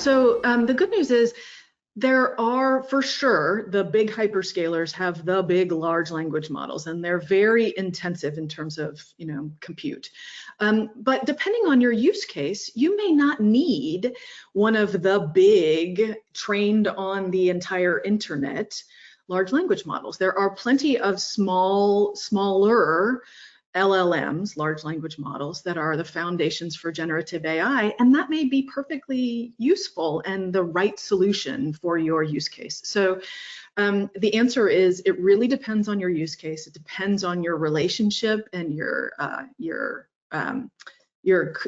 So the good news is there are, for sure, the big hyperscalers have the big large language models, and they're very intensive in terms of, compute. But depending on your use case, you may not need one of the big, trained on the entire internet, large language models. There are plenty of smaller LLMs, large language models, that are the foundations for generative AI, and that may be perfectly useful and the right solution for your use case. So the answer is it really depends on your use case. It depends on your relationship and your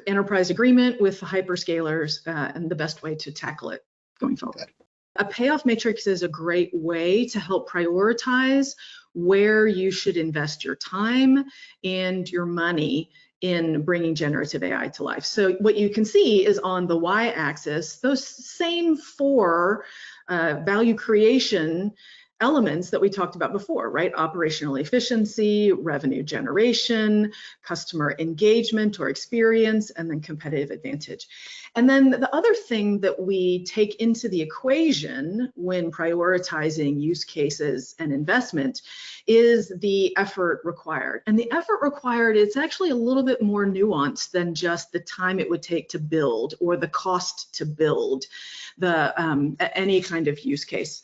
enterprise agreement with the hyperscalers and the best way to tackle it going forward. Okay. A payoff matrix is a great way to help prioritize where you should invest your time and your money in bringing generative AI to life. So what you can see is on the y-axis, those same four value creation elements that we talked about before, right? Operational efficiency, revenue generation, customer engagement or experience, and then competitive advantage. And then the other thing that we take into the equation when prioritizing use cases and investment is the effort required. And the effort required, it's actually a little bit more nuanced than just the time it would take to build or the cost to build any kind of use case.